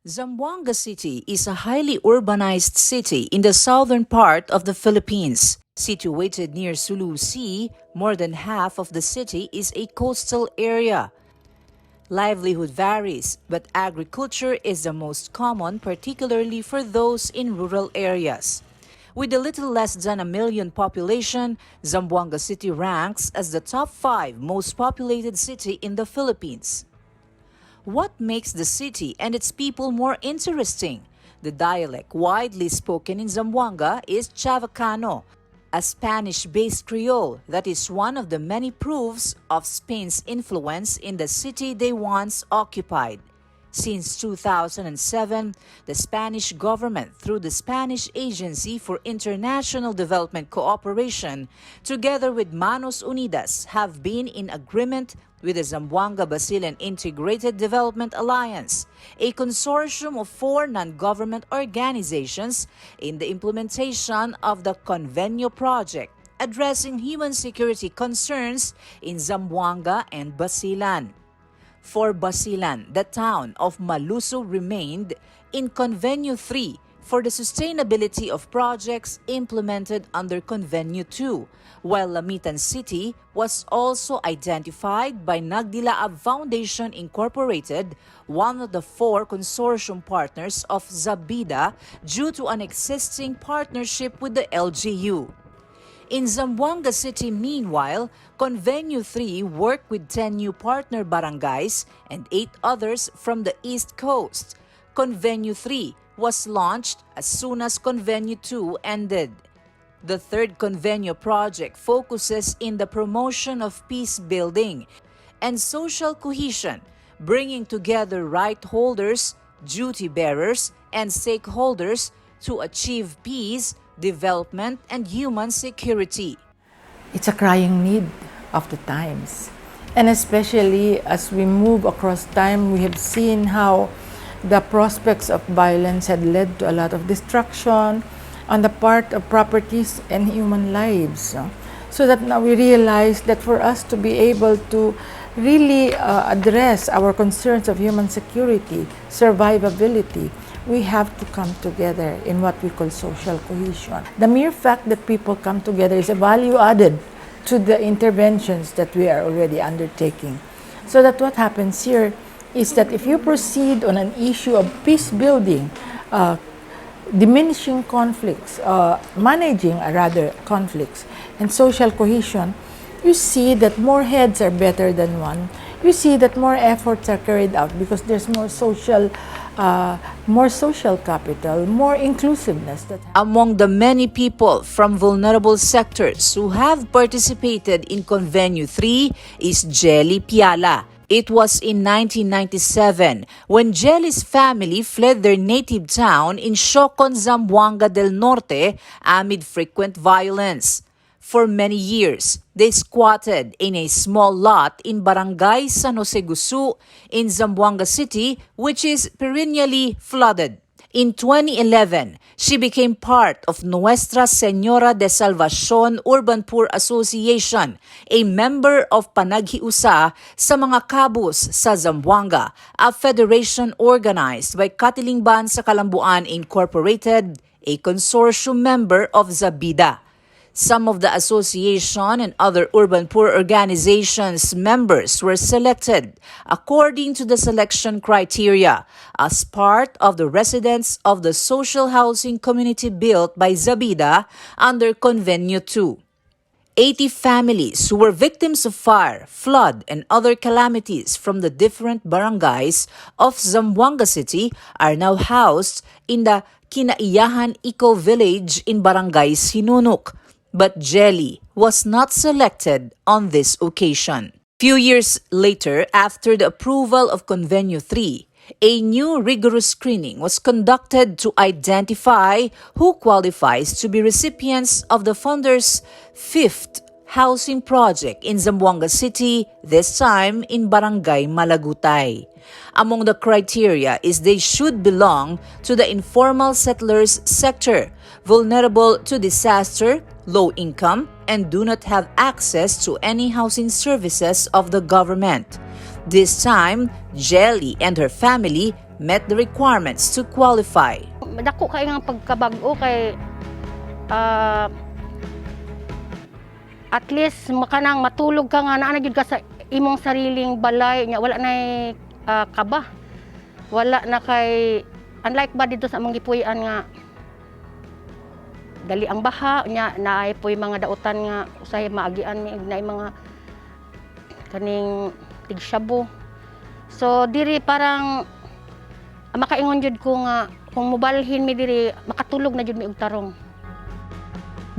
Zamboanga City is a highly urbanized city in the southern part of the Philippines. Situated near Sulu Sea, more than half of the city is a coastal area. Livelihood varies, but agriculture is the most common, particularly for those in rural areas. With a little less than a million population, Zamboanga City ranks as the top 5 most populated city in the Philippines. What makes the city and its people more interesting? The dialect widely spoken in Zamboanga is Chavacano, a Spanish-based Creole that is one of the many proofs of Spain's influence in the city they once occupied. Since 2007, the Spanish government, through the Spanish Agency for International Development Cooperation, together with Manos Unidas, have been in agreement with the Zamboanga Basilan Integrated Development Alliance, a consortium of 4 non-government organizations in the implementation of the Convenio project, addressing human security concerns in Zamboanga and Basilan. For Basilan, the town of Maluso remained in Convenio 3 for the sustainability of projects implemented under Convenio 2, while Lamitan City was also identified by Nagdilaab Foundation Incorporated, one of the 4 consortium partners of Zabida, due to an existing partnership with the LGU. In Zamboanga City, meanwhile, Convenio 3 worked with 10 new partner barangays and 8 others from the East Coast. Convenio 3 was launched as soon as Convenio 2 ended. The third Convenio project focuses in the promotion of peace building and social cohesion, bringing together right holders, duty bearers, and stakeholders to achieve peace, development, and human security. It's a crying need of the times. And especially as we move across time, we have seen how the prospects of violence had led to a lot of destruction on the part of properties and human lives. So that now we realize that for us to be able to really address our concerns of human security, survivability, we have to come together in what we call social cohesion. The mere fact that people come together is a value added to the interventions that we are already undertaking. So that what happens here is that if you proceed on an issue of peace building, diminishing conflicts, managing rather conflicts, and social cohesion, you see that more heads are better than one. You see that more efforts are carried out because there's more social capital, more inclusiveness. Among the many people from vulnerable sectors who have participated in Convenio 3 is Jelly Piala. It was in 1997 when Jelly's family fled their native town in Siocon, Zamboanga del Norte amid frequent violence. For many years, they squatted in a small lot in Barangay San Jose Gusu in Zamboanga City, which is perennially flooded. In 2011, she became part of Nuestra Señora de Salvacion Urban Poor Association, a member of Panaghiusa sa mga Kabus sa Zamboanga, a federation organized by Katilingban sa Kalambuan Incorporated, a consortium member of Zabida. Some of the association and other urban poor organizations members were selected according to the selection criteria as part of the residents of the social housing community built by Zabida under Convenio 2. 80 families who were victims of fire, flood, and other calamities from the different barangays of Zamboanga City are now housed in the Kinaiyahan Eco Village in Barangay Sinunok. But Jelly was not selected on this occasion. Few years later, after the approval of Convenio 3, a new rigorous screening was conducted to identify who qualifies to be recipients of the funder's 5th housing project in Zamboanga City, this time in Barangay Malagutay. Among the criteria is they should belong to the informal settlers sector, vulnerable to disaster, low income, and do not have access to any housing services of the government. This time, Jelly and her family met the requirements to qualify. Dako kay nga pagkabag-o kay at least makanang matulog ka nga naa gyud ka sa imong sariling balay nya wala na kaba. Wala na kay unlike ba dito sa among gipuy-an nga dali ang baha nya naay poy mga dautan nga usahay maagian mi naay mga kaning tigshabu. So diri parang makaingon jud ko nga kung mobalhin mi diri makatulog na jud mi og tarong.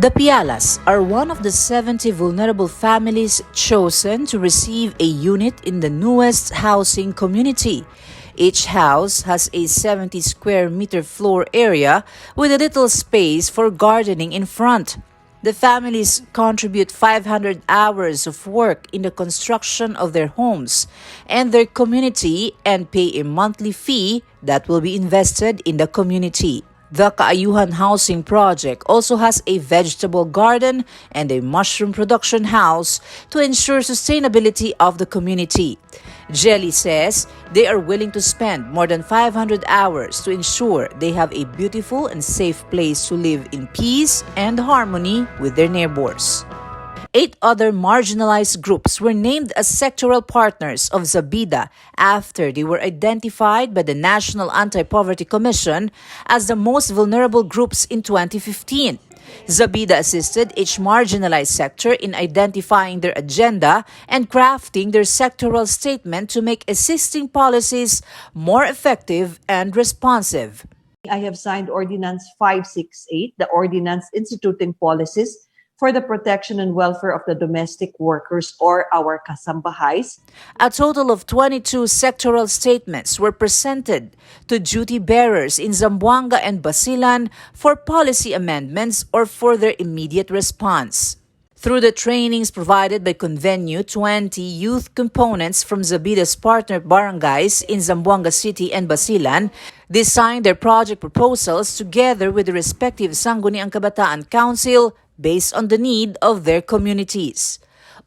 The Pialas are one of the 70 vulnerable families chosen to receive a unit in the newest housing community. Each house has a 70 square meter floor area with a little space for gardening in front. The families contribute 500 hours of work in the construction of their homes and their community and pay a monthly fee that will be invested in the community. The Kaayuhan Housing Project also has a vegetable garden and a mushroom production house to ensure sustainability of the community. Jelly says they are willing to spend more than 500 hours to ensure they have a beautiful and safe place to live in peace and harmony with their neighbors. 8 other marginalized groups were named as sectoral partners of Zabida after they were identified by the National Anti-Poverty Commission as the most vulnerable groups in 2015. Zabida assisted each marginalized sector in identifying their agenda and crafting their sectoral statement to make existing policies more effective and responsive. I have signed Ordinance 568, the ordinance instituting policies for the protection and welfare of the domestic workers or our kasambahays. A total of 22 sectoral statements were presented to duty bearers in Zamboanga and Basilan for policy amendments or for their immediate response. Through the trainings provided by Convenio, 20 youth components from Zabida's partner barangays in Zamboanga City and Basilan designed their project proposals together with the respective Sangguniang Kabataan Council based on the need of their communities.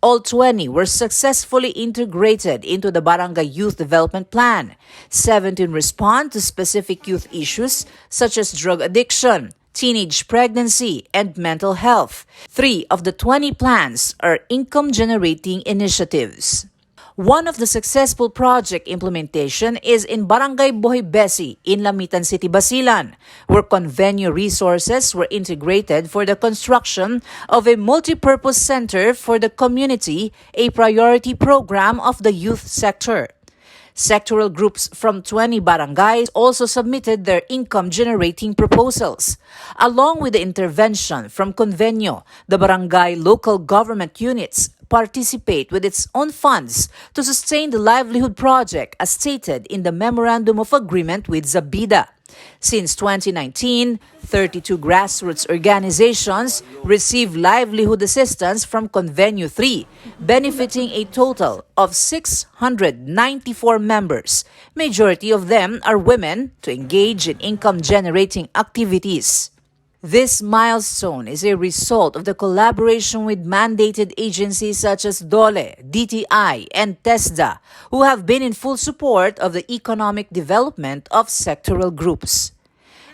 All 20 were successfully integrated into the Barangay Youth Development Plan. 17 respond to specific youth issues such as drug addiction, teenage pregnancy, and mental health. 3 of the 20 plans are income-generating initiatives. One of the successful project implementation is in Barangay Bohibesi in Lamitan City, Basilan, where Convenio resources were integrated for the construction of a multipurpose center for the community, a priority program of the youth sector. Sectoral groups from 20 barangays also submitted their income-generating proposals. Along with the intervention from Convenio, the barangay local government units participate with its own funds to sustain the livelihood project as stated in the Memorandum of Agreement with Zabida. Since 2019, 32 grassroots organizations receive livelihood assistance from Convenio 3, benefiting a total of 694 members. Majority of them are women to engage in income-generating activities. This milestone is a result of the collaboration with mandated agencies such as DOLE, DTI, and TESDA, who have been in full support of the economic development of sectoral groups.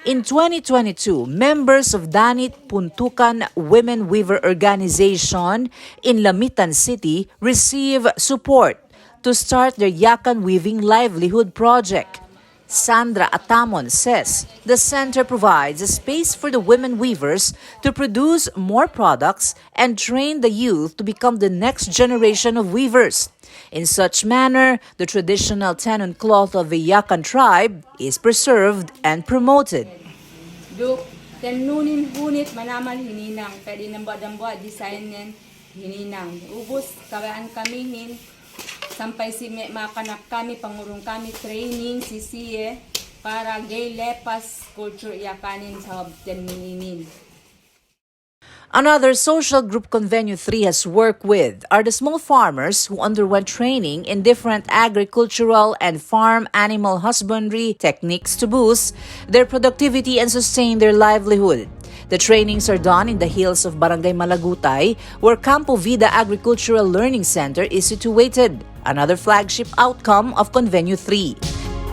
In 2022, members of Danit Puntukan Women Weaver Organization in Lamitan City receive support to start their Yakan Weaving Livelihood Project. Sandra Atamon says the center provides a space for the women weavers to produce more products and train the youth to become the next generation of weavers. In such manner, the traditional tenon cloth of the Yakan tribe is preserved and promoted. Duk tenunin hunit manaman hininang pwede nambadamba designen hininang ubos kawaan kamihin sampai si makanak kami pangurong kami training sisiye para gay lepas culture yakanin sa teninin. Another social group Convenio 3 has worked with are the small farmers who underwent training in different agricultural and farm animal husbandry techniques to boost their productivity and sustain their livelihood. The trainings are done in the hills of Barangay Malagutay, where Campo Vida Agricultural Learning Center is situated, another flagship outcome of Convenio 3.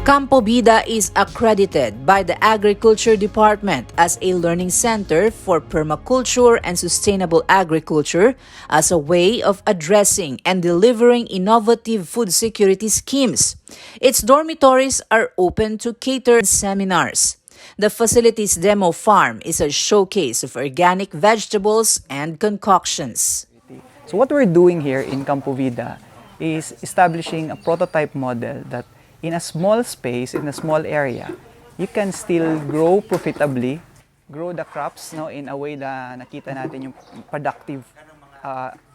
Campo Vida is accredited by the Agriculture Department as a learning center for permaculture and sustainable agriculture as a way of addressing and delivering innovative food security schemes. Its dormitories are open to catered seminars. The facility's demo farm is a showcase of organic vegetables and concoctions. So what we're doing here in Campo Vida is establishing a prototype model that in a small space, in a small area, you can still grow profitably, grow the crops in a way na nakita natin yung productive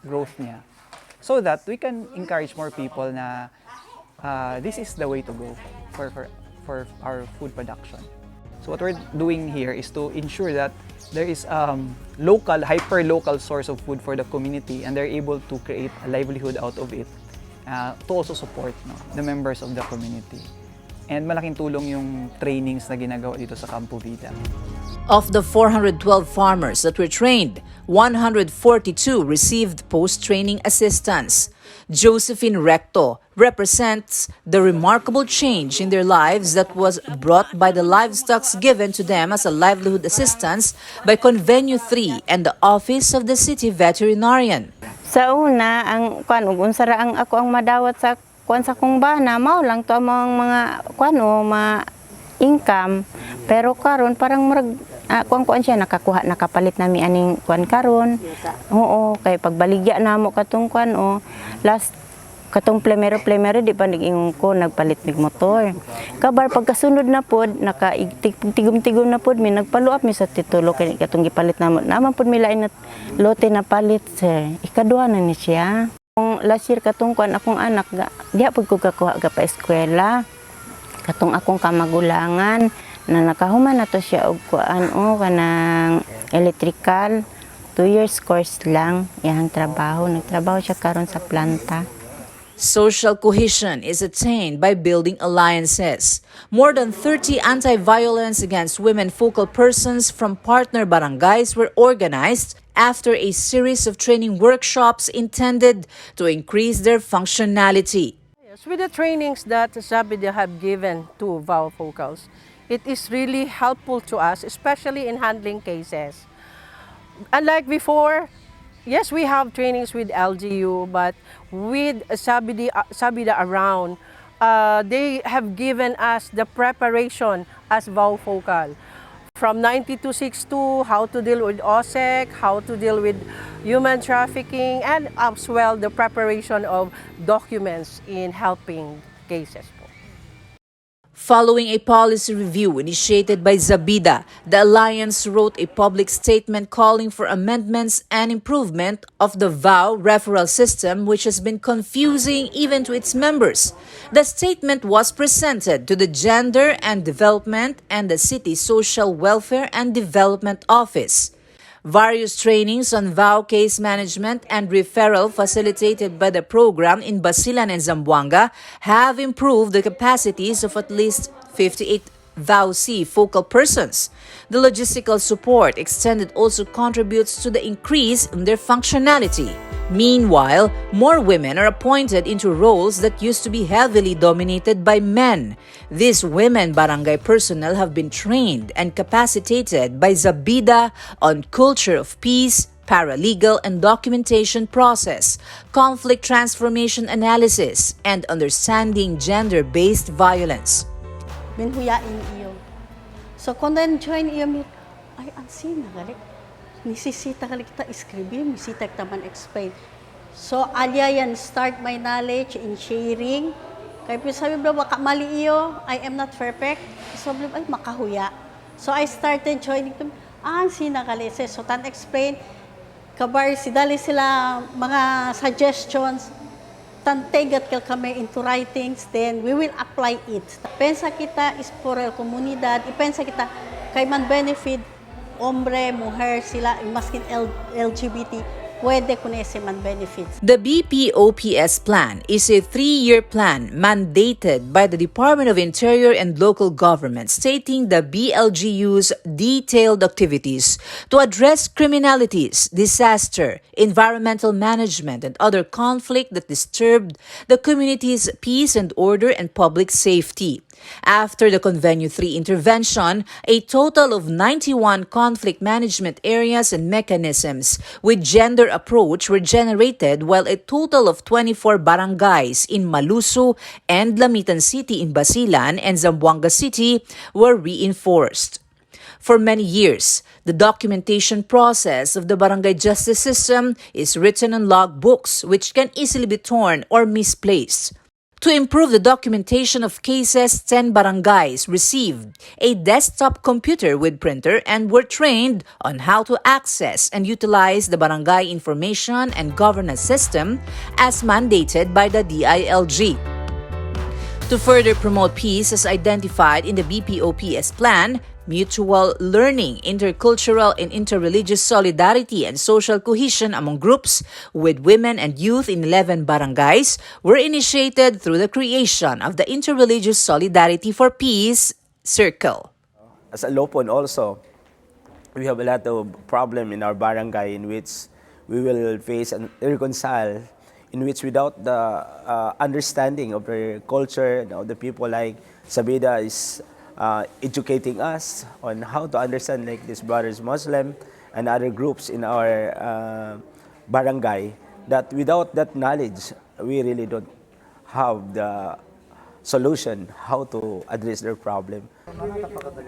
growth niya. So that we can encourage more people na this is the way to go for our food production. So what we're doing here is to ensure that there is local, hyper-local source of food for the community and they're able to create a livelihood out of it to also support the members of the community. And malaking tulong yung trainings na ginagawa dito sa Campo Vida. Of the 412 farmers that were trained, 142 received post-training assistance. Josephine Recto represents the remarkable change in their lives that was brought by the livestock given to them as a livelihood assistance by Convenio 3 and the Office of the City Veterinarian. Sa una, unsa ra ang ako ang madawat sa sa kong bana, mao lang to among mga income. Pero karon parang murag kuan siya nakapalit nami aning karon. Oo, kay pagbaligya namo katong last katong plemero di pa nag-ingon ko nagpalit mig motor. Kabar pagkasunod na pod nakatigum-tigum na pod mi nagpaluap mi sa titulo kay katong gipalit namo. Naman pod mi lain na lote na palit sir. Ikaduha na ni siya. Last year katong akong anak diha pod ko kakuha ga pa eskwela. Katong akong kamagulangan na nakahuman na to siya og kanang electrical 2 years course lang iyang trabaho. Nagtrabaho siya karon sa planta. Social cohesion is attained by building alliances. More than 30 anti-violence against women focal persons from partner barangays were organized after a series of training workshops intended to increase their functionality. Yes, with the trainings that Zabida have given to VAW focals, it is really helpful to us, especially in handling cases. Unlike before, yes, we have trainings with LGU, but with Sabida around, they have given us the preparation as VAW focal. From 9262, how to deal with OSEC, how to deal with human trafficking, and as well the preparation of documents in helping cases. Following a policy review initiated by Zabida, the Alliance wrote a public statement calling for amendments and improvement of the VAW referral system, which has been confusing even to its members. The statement was presented to the Gender and Development and the City Social Welfare and Development Office. Various trainings on VAW case management and referral facilitated by the program in Basilan and Zamboanga have improved the capacities of at least 58 VAW-C focal persons. The logistical support extended also contributes to the increase in their functionality. Meanwhile, more women are appointed into roles that used to be heavily dominated by men. These women barangay personnel have been trained and capacitated by Zabida on culture of peace, paralegal and documentation process, conflict transformation analysis, and understanding gender-based violence. Binhuyain iyo. So kung then join iyo, ay ansin na galit. Nisisita ka kita iscribe, nisita ka man explain. So alya yan, start my knowledge in sharing. Kaya sabi mo, baka mali iyo, I am not perfect. So ay makahuya. So I started joining them. Ansin na galit. So tan explain, kabar sidali sila mga suggestions. Tantegat kami into writings, then we will apply it. Pensa kita is for a komunidad, ipensa kita kay man benefit, hombre, mujer, sila, maskin LGBT, pwede kunese man benefits. The BPOPS plan is a 3-year plan mandated by the Department of Interior and Local Government, stating the BLGU's detailed activities to address criminalities, disaster, environmental management, and other conflict that disturbed the community's peace and order and public safety. After the Convenio 3 intervention, a total of 91 conflict management areas and mechanisms with gender approach were generated, while a total of 24 barangays in Maluso and Lamitan City in Basilan and Zamboanga City were reinforced. For many years, the documentation process of the barangay justice system is written on logbooks, which can easily be torn or misplaced. To improve the documentation of cases, 10 barangays received a desktop computer with printer and were trained on how to access and utilize the barangay information and governance system as mandated by the DILG. To further promote peace as identified in the BPOPS plan, mutual learning, intercultural and interreligious solidarity and social cohesion among groups with women and youth in 11 barangays were initiated through the creation of the Interreligious Solidarity for Peace Circle. As a Lopon also, we have a lot of problem in our barangay in which we will face and reconcile, in which without the understanding of the culture, the people like Sabida is educating us on how to understand like these brothers Muslim and other groups in our barangay, that without that knowledge, we really don't have the solution how to address their problem.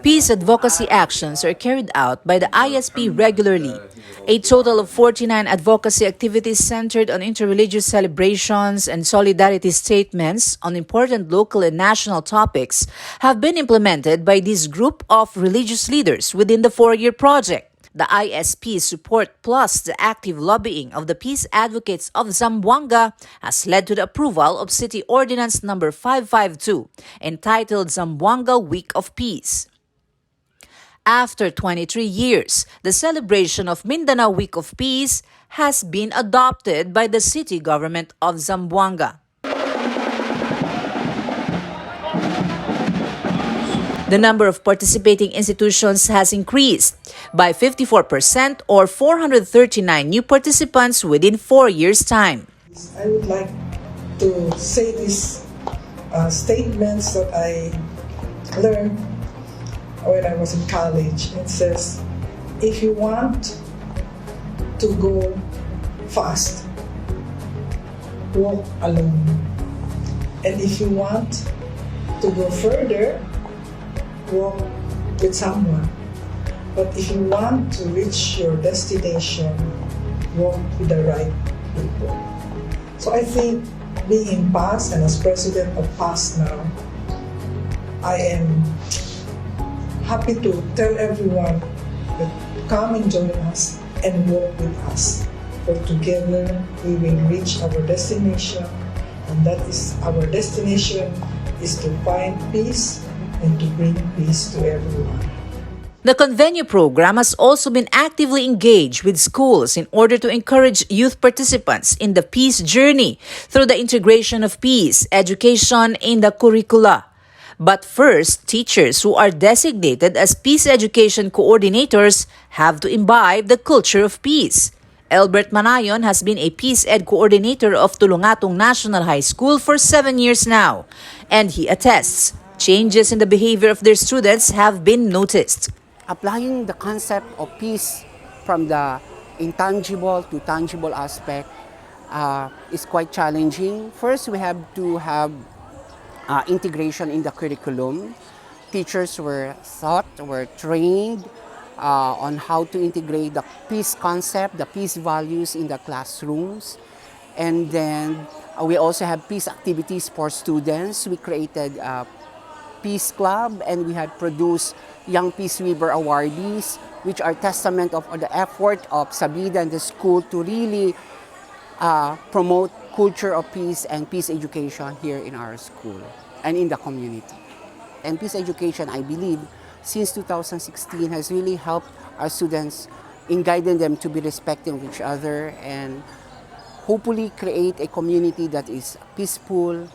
Peace advocacy actions are carried out by the ISP regularly. A total of 49 advocacy activities centered on interreligious celebrations and solidarity statements on important local and national topics have been implemented by this group of religious leaders within the 4-year project. The ISP support plus the active lobbying of the peace advocates of Zamboanga has led to the approval of City Ordinance Number 552, entitled Zamboanga Week of Peace. After 23 years, the celebration of Mindanao Week of Peace has been adopted by the city government of Zamboanga. The number of participating institutions has increased by 54% or 439 new participants within 4 years' time. I would like to say these statements that I learned when I was in college. It says, if you want to go fast, walk alone. And if you want to go further, walk with someone. But if you want to reach your destination, walk with the right people. So I think being in PAS and as president of PAS now, I am happy to tell everyone that come and join us and walk with us. For together we will reach our destination, and that is our destination is to find peace and to bring peace to everyone. The Convenio program has also been actively engaged with schools in order to encourage youth participants in the peace journey through the integration of peace education in the curricula. But first, teachers who are designated as peace education coordinators have to imbibe the culture of peace. Albert Manayon has been a peace ed coordinator of Tulungatong National High School for 7 years now, and he attests changes in the behavior of their students have been noticed. Applying the concept of peace from the intangible to tangible aspect is quite challenging. First, we have to have integration in the curriculum. Teachers were trained on how to integrate the peace concept, the peace values in the classrooms. And then we also have peace activities for students. We created a Peace Club, and we have produced Young Peace Weaver awardees, which are testament of the effort of Sabida and the school to really promote culture of peace and peace education here in our school and in the community. And peace education, I believe, since 2016 has really helped our students in guiding them to be respecting of each other and hopefully create a community that is peaceful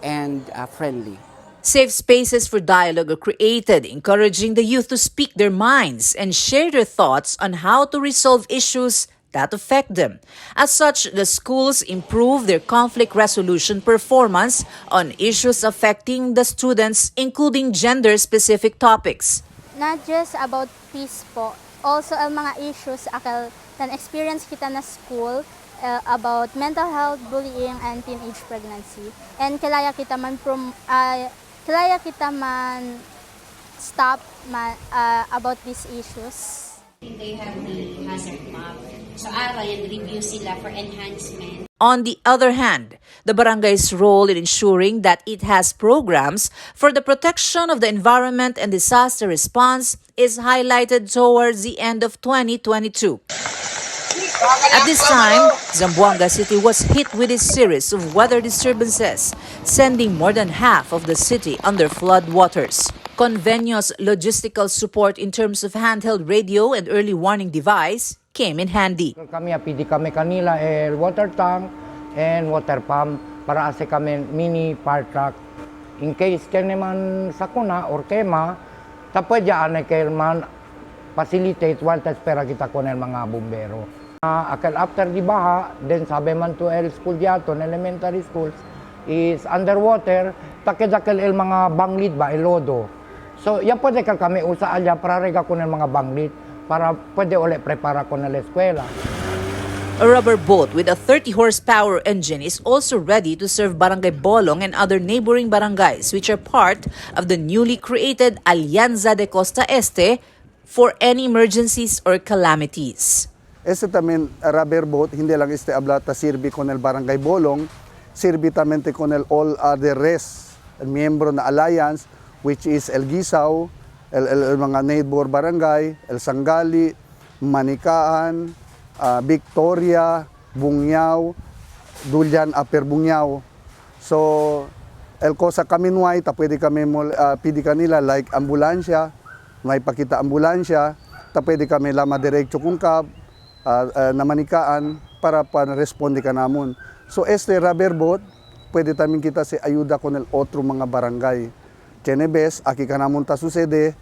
and friendly. Safe spaces for dialogue are created, encouraging the youth to speak their minds and share their thoughts on how to resolve issues that affect them. As such, the schools improve their conflict resolution performance on issues affecting the students, including gender-specific topics. Not just about peace po, also ang mga issues akal na experience kita na school about mental health, bullying, and teenage pregnancy. And kilaya kita man stop about these issues. They have the hazard map. So aral and review sila for enhancement. On the other hand, the barangay's role in ensuring that it has programs for the protection of the environment and disaster response is highlighted towards the end of 2022. At this time, Zamboanga City was hit with a series of weather disturbances, sending more than half of the city under flood waters. Convenio's logistical support in terms of handheld radio and early warning device came in handy. Kami pidi kami kanila water tank and water pump para ase kami mini fire truck. In case kaya naman sakuna or kema, tapos dyan ay kaya man facilitate while espera kita ko ng mga bumbero. Akal after di baha, then sabi man to school diaton, elementary schools, is underwater, takidakal mga banglit ba, lodo. So, yan pwede ka kami usa alya para rega ko ng mga banglit para pwede ulit prepara ko na eskwela. A rubber boat with a 30 horsepower engine is also ready to serve Barangay Bolong and other neighboring barangays which are part of the newly created Alianza de Costa Este for any emergencies or calamities. Este también rubber boat, hindi lang ablata sirvi con el Barangay Bolong, sirvi también con el all other rest, el miembro na alliance, which is El Gisaw, el mga neighbor barangay, El Sangali, Manikaan, Victoria, Bungyao, Dulyan, Upper Bungyao. So, el cosa kaminuay, ta pwede kami pidi kanila like ambulansya, may pakita ambulansya, ta pwede kami lama diretso kungkab, na Manikaan para responde ka namon. So, este rubber boat, pwede tamin kita si ayuda con el otro mga barangay. Chenebes, aki ka namon ta susede,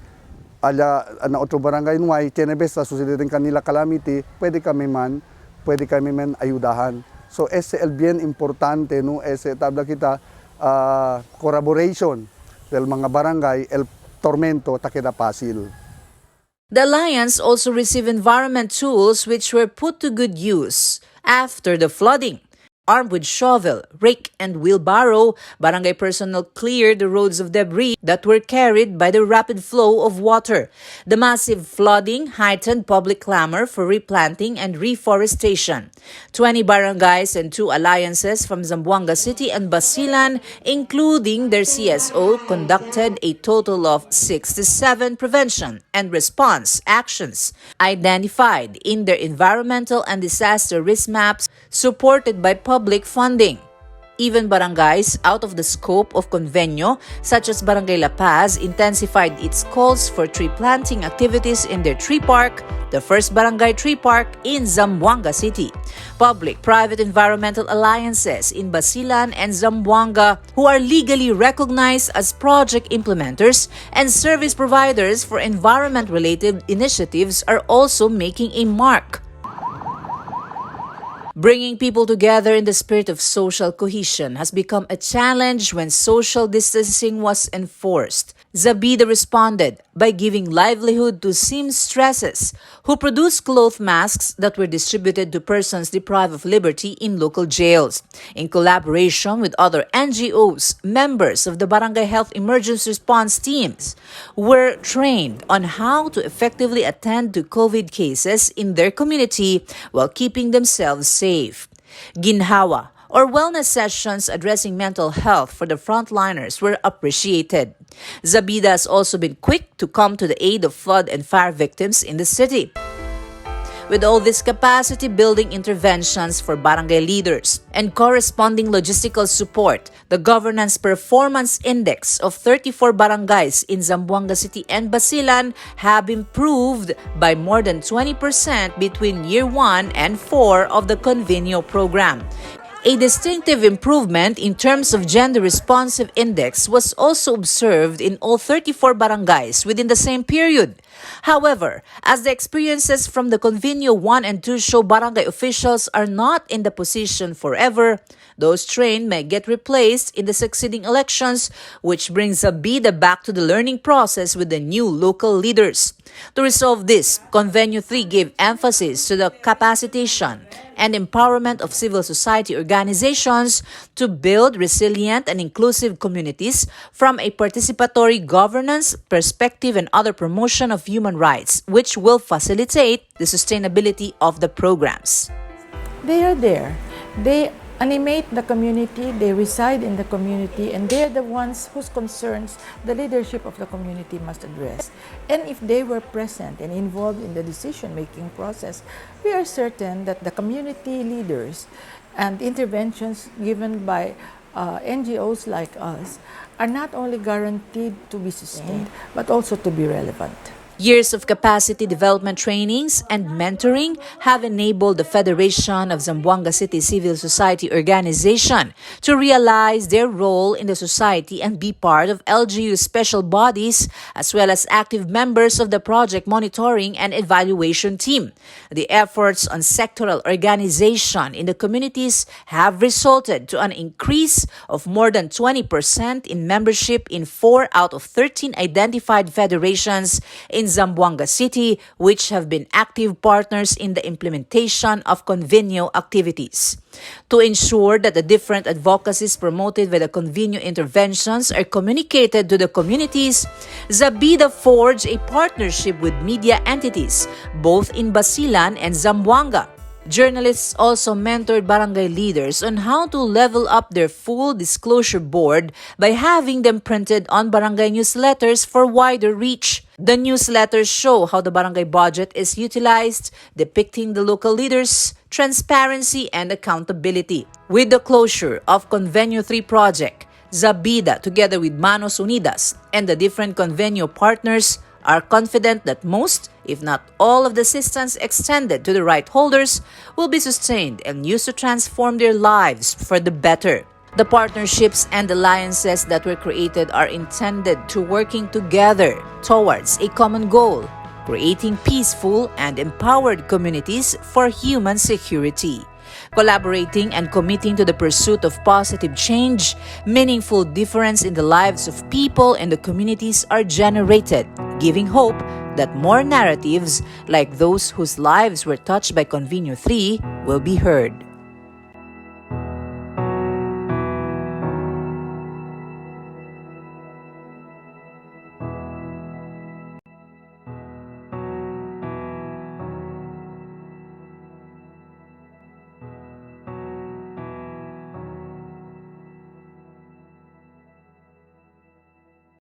ala na otro barangay nuay, Chenebes ta susede din kanila calamity, pwede kami man ayudahan. So, ese el bien importante, no, ese tabla kita, collaboration del mga barangay, el tormento, takeda pasil. The Alliance also received environment tools which were put to good use after the flooding. Armed with shovel, rake, and wheelbarrow, barangay personnel cleared the roads of debris that were carried by the rapid flow of water. The massive flooding heightened public clamor for replanting and reforestation. 20 barangays and 2 alliances from Zamboanga City and Basilan, including their CSO, conducted a total of 67 prevention and response actions identified in their environmental and disaster risk maps supported by public funding. Even barangays out of the scope of Convenio, such as Barangay La Paz, intensified its calls for tree planting activities in their tree park, the first barangay tree park in Zamboanga City. Public-private environmental alliances in Basilan and Zamboanga, who are legally recognized as project implementers and service providers for environment-related initiatives, are also making a mark. Bringing people together in the spirit of social cohesion has become a challenge when social distancing was enforced. Zabida responded by giving livelihood to seamstresses who produced cloth masks that were distributed to persons deprived of liberty in local jails. In collaboration with other NGOs, members of the Barangay Health Emergency Response Teams were trained on how to effectively attend to COVID cases in their community while keeping themselves safe. Ginhawa, or wellness sessions addressing mental health for the frontliners, were appreciated. Zabida has also been quick to come to the aid of flood and fire victims in the city. With all these capacity-building interventions for barangay leaders and corresponding logistical support, the Governance Performance Index of 34 barangays in Zamboanga City and Basilan have improved by more than 20% between Year 1 and 4 of the Convenio program. A distinctive improvement in terms of gender-responsive index was also observed in all 34 barangays within the same period. However, as the experiences from the Convenio 1 and 2 show barangay officials are not in the position forever, those trained may get replaced in the succeeding elections, which brings Zabida back to the learning process with the new local leaders. To resolve this, Convenio 3 gave emphasis to the capacitation and empowerment of civil society organizations to build resilient and inclusive communities from a participatory governance perspective and other promotion of human rights, which will facilitate the sustainability of the programs. They are there. They animate the community, they reside in the community, and they're the ones whose concerns the leadership of the community must address. And if they were present and involved in the decision-making process, we are certain that the community leaders and interventions given by NGOs like us are not only guaranteed to be sustained, but also to be relevant. Years of capacity development trainings and mentoring have enabled the Federation of Zamboanga City Civil Society Organization to realize their role in the society and be part of LGU special bodies, as well as active members of the project monitoring and evaluation team. The efforts on sectoral organization in the communities have resulted to an increase of more than 20% in membership in 4 out of 13 identified federations in Zamboanga City, which have been active partners in the implementation of Convenio activities. To ensure that the different advocacies promoted by the Convenio interventions are communicated to the communities, Zabida forged a partnership with media entities, both in Basilan and Zamboanga. Journalists also mentored barangay leaders on how to level up their full disclosure board by having them printed on barangay newsletters for wider reach. The newsletters show how the barangay budget is utilized, depicting the local leaders, transparency, and accountability. With the closure of Convenio 3 project, Zabida, together with Manos Unidas and the different Convenio partners, are confident that most, if not all, of the assistance extended to the right holders will be sustained and used to transform their lives for the better. The partnerships and alliances that were created are intended to working together towards a common goal, creating peaceful and empowered communities for human security. Collaborating and committing to the pursuit of positive change, meaningful difference in the lives of people and the communities are generated, giving hope that more narratives like those whose lives were touched by Convenio 3 will be heard.